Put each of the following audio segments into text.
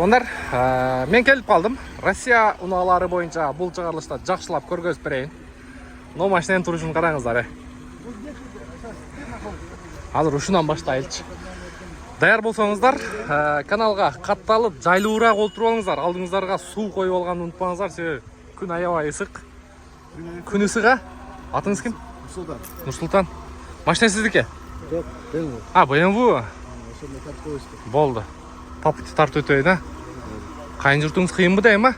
Туугандар, мен келип калдым. Россия унаалары боюнча бул чыгарылышта жакшылап көргөзүп берейин. Мына машинанын турушун караңыздар. Азыр ушунан баштайлычы. Даяр болсоңуздар, каналга катталып, жайлуураак отуруп алыңыздар. Алдыңыздарга суу коюп алганды унутпаңыздар, себеби күн аябай ысык. Күн ысык, атыңыз ким? Нурсултан. Машина сиздики? Жок, BMW. BMW. Ошондо тартып коюшту. Болду. Попыт тартып өтөйүн, Кайын журтуңуз кыйынбы дейм,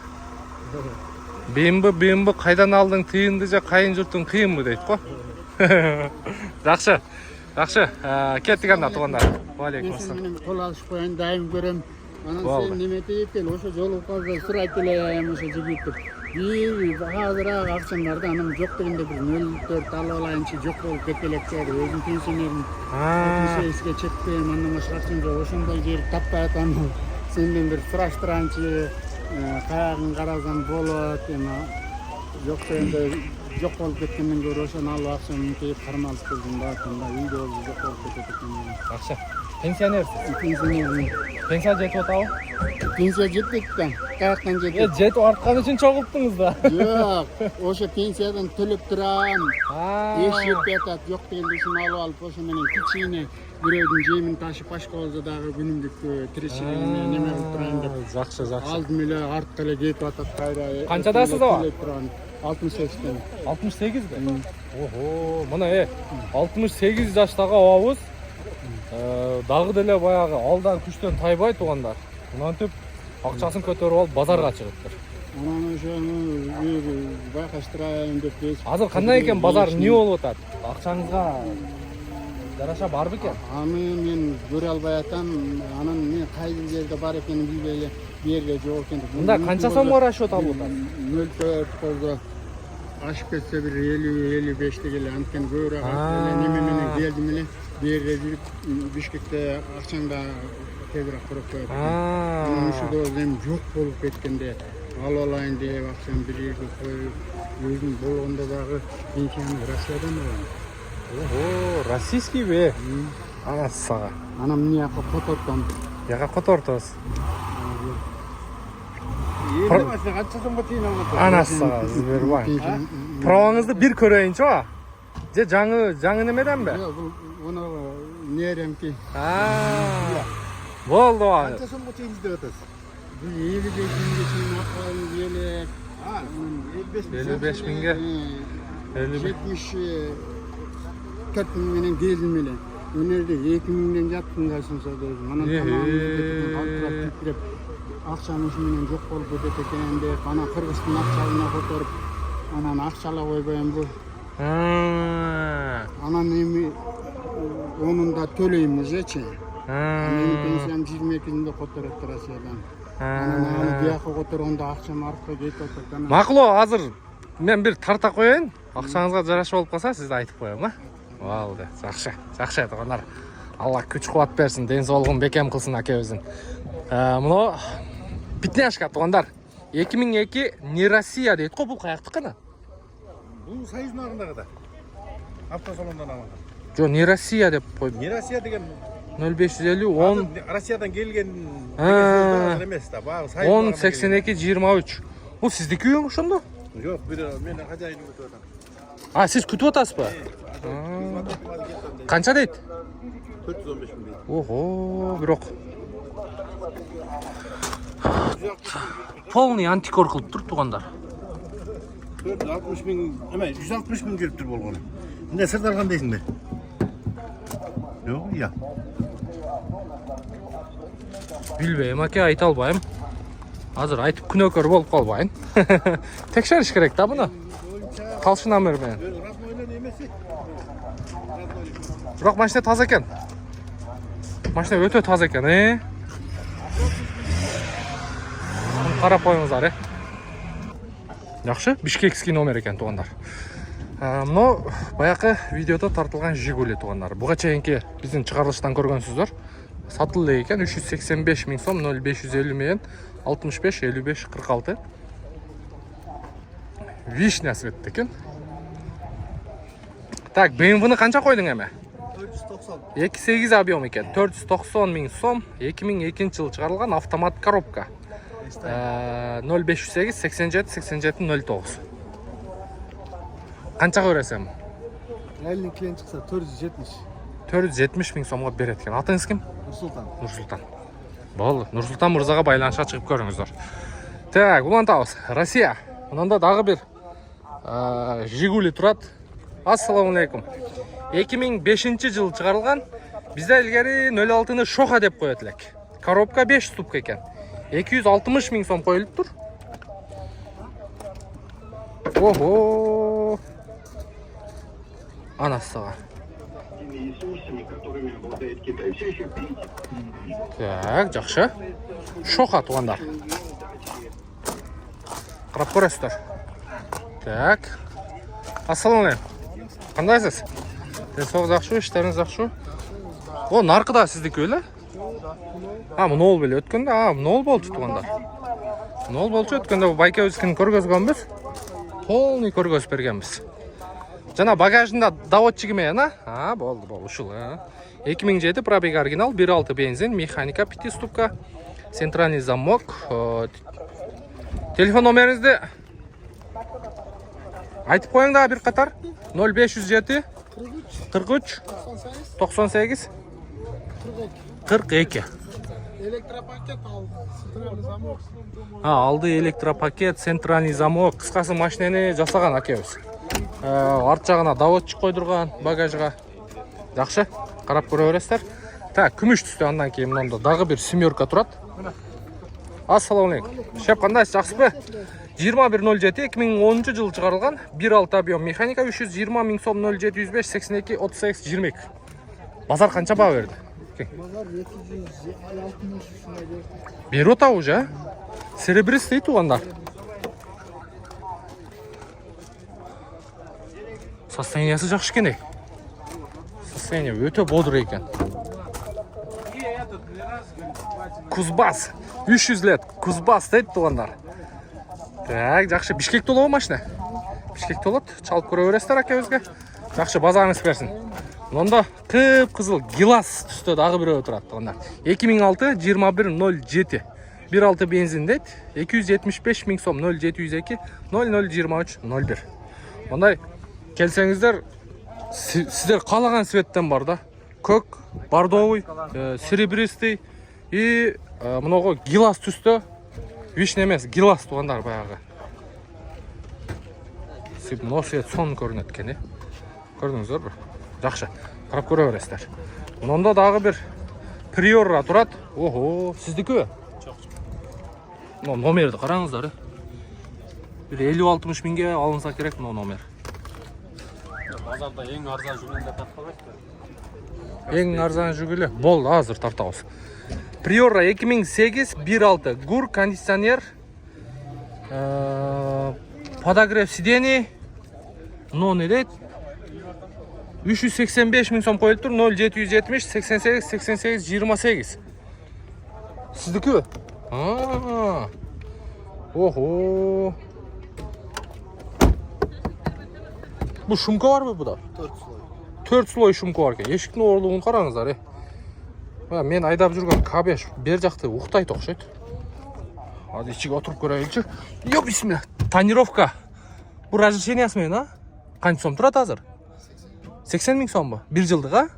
BMW кайдан алдың, тыйынды же кайын журтуң кыйынбы дейт го. Жакшы. Жакшы. Кеттик анда туугандар. Алейкум ассалам. Мен кол алышып коеюн, дайым көрөм. Анан сен неме дейт эл, ошо жолугуп калса сурайт элем ошо жигитти. Бир азыраак акчам бар да, анан жок дегенде бир 0,4 алып алайынчы, жок болуп кетелек деп, өзүм пенсионерим. 68ге чекпейм, андан башка акчам жок. Ошондой жер таппай атам. Сенден бир сураштырайынчы, каягын карасам болот, эми жок дегенде жок болуп кеткенден көрө ошону алып акчамды тээп кармалып келдим да, анда үйдө болуп жок болуп кетет экен. Жакшы. Пенсионерсиз? Пенсионермин. Пенсия жетип атабы? Пенсия жетпейт да. Каяктан жетет? Жетип арткан үчүн чогулттуңуз да. Жок, ошо пенсиядан төлөп турам. Эч жетпей атат, жок дегенде ушуну алып, ошо менен кичине бирөөдүн жемин ташып башка болсо дагы күнүмдүк тиричилигиме неме кылып турайын деп. Жакшы. Алдым эле артка эле кетип атат кайра. Канчадасыз аба? 68-тен. 68бі? Ого, мына 68 жаштагы абабыз дагы деле баягы алдан күчтөн тайбай туугандар. Мынантип акчасын көтөрүп алып базарга чыгыптыр. Анан ошону байкаштырайын деп кез. Азыр кандай экен базар, эмне болуп атат? Акчаңызга жараша барбы экен? Аны мен көрө албай атам. Анан мен кайсы жерде бар экенин билбей эле берге жок экен. Мында канча сомго расчет алып атат? 0,4 болсо ашып кетсе бир 50-55 дегеле, анткени көбүрөөк эле неме менен келдим эле. Берге жүрүп Бишкекте акчаңда тезирээк туруп коет. Анан ушуда эми жок болуп кеткенде алып алайын деп акчамды бир жерге коюп, өзүм болгондо дагы пенсияны Россиядан алам. Ого, российскийби? Анасага. Анан эмне жака котортом. Яга котортосуз. Канча сомго тыйын алып? Анасага Сбербанк. Праваңызды бир көрөйүнчү, же жаңы немеденби? Жок, бул уну нерemки. Болду. Канча сомго тыйын издеп атасыз? Бул 55 миңге чейин акчаны келек. 55 миңге. 74 миң менен келдим эле. Өнерде 2 миңден жаттым кайсынса дедим. Анан калтырап титиреп акчаны ушу менен жок болуп кетет экен деп, анан Кыргыздын акчаларына которуп, анан акчалап койбоймбу. Анан эми онун да төлөйм ужечи. Менин пенсиям 22-синде которот Россиядан. Анан аны бияка которгондо акчам артка кетип атат. Макул, азыр мен бир тарта коеюн. Акчаңызга жараша болуп калса, сизди айтып коем, Болду, жакшы. Жакшы туугандар. Алла күч кубат берсин, ден соолугун бекем кылсын акебиздин. Мына Пятняшка туугандар. 2002 не Россия дейт го, бул каяктыкы кана? Бул Союз нарындагы да. Автосалондан алынган. Жо, не Россия деп койдум. Не Россия деген 0550 10 Россиядан келген деген эмес да. Багы Союз 10 82 23. Бул сиздики үйүң ошондо? Жок, бир мен хажайыным күтүп атам. Сиз күтүп атасызбы? Канча дейт? 415 миң дейт. Ого, бирок полный антикор кылып тур туугандар. 460 миң, эме 160 миң келиптир болгону. Эмне сырт алган дейсиңби? Жок, я. Билбейм, айта албайм. Азыр айтып күнөөкөр болуп калбайын. Текшериш керек да буну. Талшы номер менен. Бирок машина таза экен. Машина өтө таза экен, Карап коюңуздар, Жакшы, Бишкекский номер экен туугандар. Мына баякы видеодо тартылган Жигули туугандар. Буга чейинки биздин чыгарылыштан көргөнсүздөр. Сатылды экен 385 миң сом 0550 менен 65 55 46. Вишня цветти экен. Так, BMW-ны канча койдуң эме? 2.8 объем екен. 490 000 сом. 2002 жылы шығарылған автомат коробка. 0508 87 87 09. Қаншаға өресем? Әлінің клиент шықса 470. 470 000 сомға береді екен. Атыңыз кім? Нұрсұлтан. Нұрсұлтан. Болды. Нұрсұлтан мырзаға байланышқа шығып көріңіздер. Так, улантабыз. Россия. Мұнда дағы бір Жигули тұрады. Ассалаумалейкум. 2005 жылы шығарылған. Бізде ilgari 06-ны шоха деп қояды елек. Коробка 5 ступка екен. 260 000 сом қойылып тұр. Ого! Анасыға. Так, жақшы. Шоха туғандар. Қарап көресіздер. Так. Ассалаумалейкум. Қандайсыз? Денсаулық жақсы, іштеріңіз жақсы. О, нарқыда сіздікі өлі? Мұны ол беле өткенде? Мұны ол болды туғандар. Мұны ол болды өткенде байка өзкін көргізгенбіз. Полный көргөз бергенбіз. Жана багажында доводчигі ме, болды, ұшыл. 2007 пробег оригинал, 1.6 бензин, механика, 5 ступка, центральный замок. Телефон номеріңізді айтып қойыңда бір қатар. 0507 43 98 42. Электропакет алды. Центральный замок. Алды электропакет, центральный замок. Қысқасы машинені жасаған акебіз. Арт жағына доводчик қойдырған багажға. Жақшы, қарап көре бересіздер. Так, күміш түсті андан кейін мұнда дағы бір семерка тұрады. Ассалаумалейкум. Шеп қандайсыз, жақсы бе? 2107 2010 жылы шығарылған 1.6 объем механика 320 000 сом 0705 82 38 22. Базар қанша баға берді? Базар 260 берді. Берота уже. Серебристый туғандар. Состояниясы жақсы екен. Состояние өте бодыр екен. Кузбасс. 300 лет. Кузбасс дейді туғандар. Так, жақшы. Бишкек толы машина. Бишкек толыды. Чалып көре бересіздер акебізге. Жақшы, базарыңыз берсін. Мұнда қып-қызыл гилас түсті дағы бір отырады туғандар. 2006 2107. 1.6 бензин дейді. 275 000 сом 0702 0023 01. Ондай келсеңіздер, сіздер қалаған светтен бар да. Көк, бордовый, серебристый и мұнағы гилас түсті. Вишне емес, гилас туғандар баяғы. Мұны свет сон көрінеді екен. Көрдіңіздер бір? Жақшы, қарап көре бересіздер. Мұнда дағы бір приора тұрады. Ого, сіздікі? Номерді қараңыздар. Bir 50-60 мыңға алынса керек мына номер. Базарда ең арзан жүгілінде тартқалайды. Ең арзан жүгілі? Болды, азыр тартауыз. Приора 2008 1.6 ГУР кондиционер, подогрев сидений, не дейді? 385 000 сом қойылып тұр, 0770 88 88 28. Сіздікі? Ого. Бұл шумка бар бі бұда? 4 слой шумка бар екен. Ешіктің орылығын қараңыздар. Мен айдап жүрген кабеш бер жақты ұқтайды оқшайды. Hadi içiga oturup ko'raylikchi. Yo bismillah. Tonirovka. Bu разрешениясы мен, а? Qancha so'm turadi hozir? 80 000 so'm bu. 1 yildiq, a?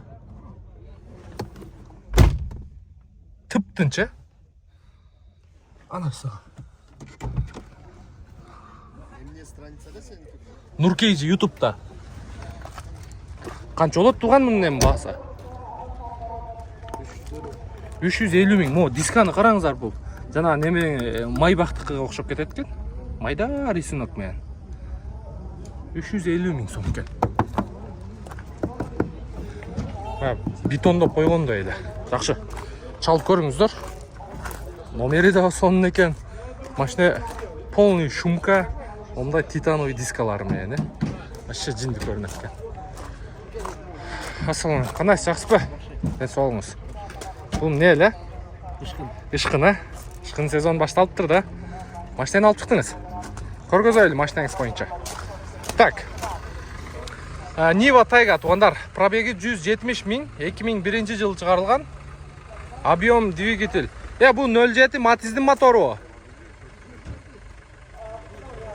Tip-tinchi. Anasi. Nurkeyji YouTube'da. Qancha bo'ladi tug'an bundan bahsa? 350 000. Mo diskani qarangizlar bu. Жана неме майбақтыққа оқшап кетеді екен. Майда рисунок мен. 350 000 сом екен. Бетондап қойғандай еді. Жақсы. Чалып көріңіздер. Номері де сонын екен. Машина полный шумка. Ондай титановый дискалары мен. Вообще жинді көрінеді екен. Ассалам. Қандайсыз, жақсы ба? Денсаулығыңыз. Бұл не әлі? Ышқын, а? Ышқын сезон башталып тұр да. Машинаны алып шықтыңыз. Көргөзайлы машинаңыз бойынша. Так. Нива Тайга туғандар. Пробеги 170 миң, 2001 жылы шығарылған. Объем двигатель. Бұл 07 Матиздин мотору.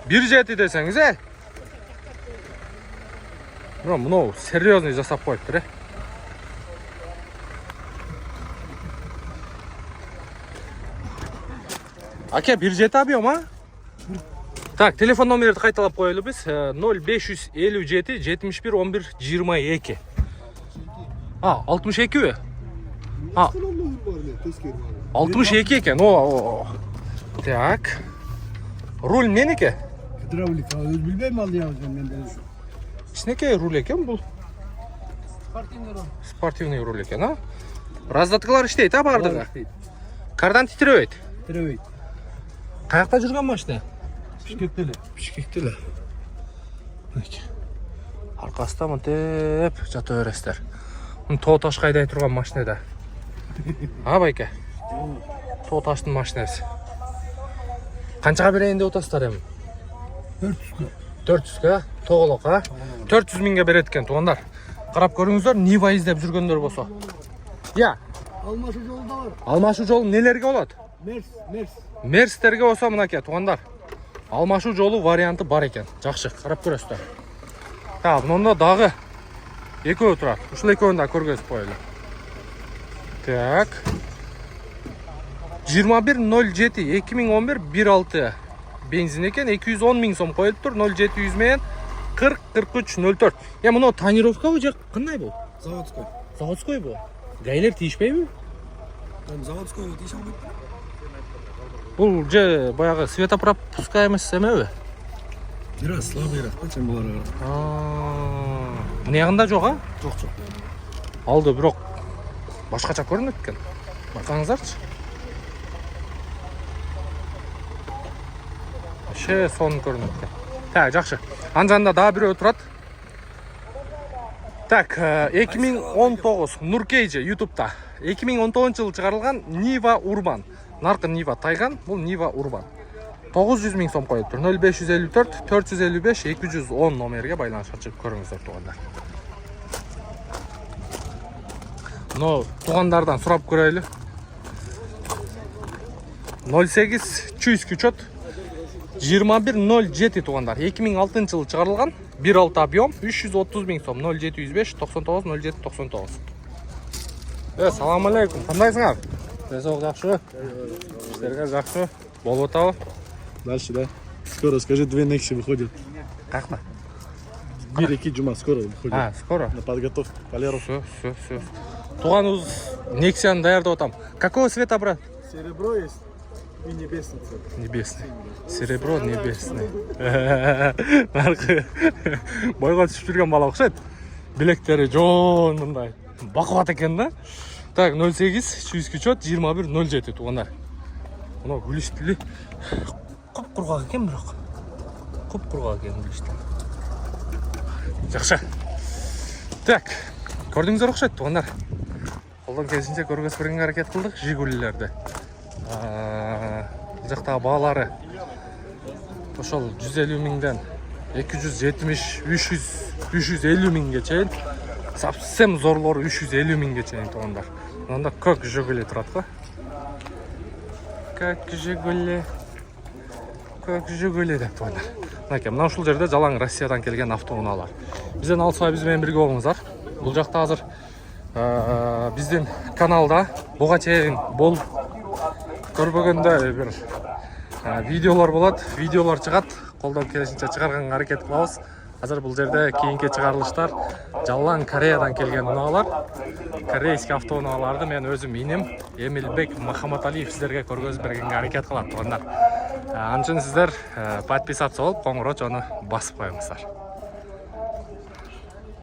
1.7 десеңіз, Мынау серьезный жасап қойыптыр, Аке, 1.7 объем, Так, телефон номерді қайталап қойылы біз. 0557 71 11 22. 62 бе? 62 екен. Так. Руль менікі? Гидравлика, өз білбеймін алды яғыз мен. Ішінеке руль екен бұл? Спортивный руль екен, Раздаткалар іштейді, бардығы? Кардан титребейді? Титребейді. Қаяқта жүрген машина? Бішкектілі. Арқасында мұнтеп жаты өрестер. Тоғыташ қайдай тұрған машинада. Байке? Тоғыташтың машинасы. Қаншаға берейін деп отастар емін? 400-ға? Тоғылық, 400 мыңға береткен туғандар. Қарап көріңіздер, Нива іздеп жүргендер болса. Алмашы жолы да бар. Алмашы жолы нелерге болады? Мерс. Мерстерге болса мұнаке туғандар. Алмашу жолу варианты бар екен. Жақшы, қарап көресіздер. Мұнда дағы екеуі тұрады. Ұшыл екеуін да көргізіп қойылы. Так. 2107 2011 1.6 бензин екен. 210 миң сом қойылып тұр. 0700 мен 40-43-04. Мұны тонировка бұл жақ қындай бұл? Заводской бұл. Гайлер тиішпей бұл? Заводской тиіш алмайды. Бұл же баяғы светопропускаемость сәмеуі? Biraz слабыйрақ, чем бұларға. Мұны яғында жоқ, Жоқ. Алды бірақ башқаша көрінеді екен. Бақаңыздаршы. Соның көрінеді екен. Так, жақсы. Анжанда дағы біреу тұрады. Так, 2019 Нуркейджи YouTube'та 2019 жылы шығарылған Нива Урбан. Нарқы Нива Тайган, бұл Нива Урбан. 900 миң сом қойып тұр. 0554 455 210 номерге байланыс ашып көріңіздер туғандар. Туғандардан сұрап көрәйлі. 08 чуйский учет 2107 туғандар. 2006 жылы шығарылған. 1.6 объем 330 миң сом. 0705 99 07 99. Салам алейкум. Қандайсыңар? Соғ жақшы. Іштерге жақшы. Бол отауы. Дальше, да? Скоро, скажи, 2 Некси выходят. Қақта? 1-2 Джума скоро выходят. Скоро? На подготовку. Валеру. Все. Туған өз Нексияны даярдап отам. Какого цвета, брат? Серебро есть и небесный цвет. Небесный. Серебро небесный. Бойға түсіп жүрген бала ұқсайды. Білектері жон мұндай. Бақуат екен да? Так, 08 чуйский учет 2107 туғандар. Мұна гүліштілі. Құп құрғақ екен бірақ. Құп құрғақ екен гүліштілі. Жақшы. Так, көрдіңіздер ұқсайды туғандар. Қолдан келсінше көргіз бірінгі әрекет қылдық Жигулилерді. Жақтағы бағалары ошол 150 миңден 270, 350 миңге чейин. Совсем зорлору 350 миңге чейин туғандар. Мында көк Жигули тұрады ғой. Көк Жигули деп туғандар. Мына ушул жерде жалаң Россиядан келген автоунаалар. Бизден алыспай бизмен бирге болуңуздар. Бул жакта азыр биздин каналда буга чейин болуп көрбөгөндөй бир видеолор болот. Видеолор чыгат. Колдон келишинче чыгарганга аракет кылабыз. Азыр бул жерде кийинки чыгарылыштар жалаң Кореядан келген унаалар. Корейский автоунааларды мен өзүм иним Эмилбек Махаматалиев сиздерге көргөзүп бергенге аракет кылат тугандар. Анчын сиздер подписаться болуп, коңгуроо жону басып коюңуздар.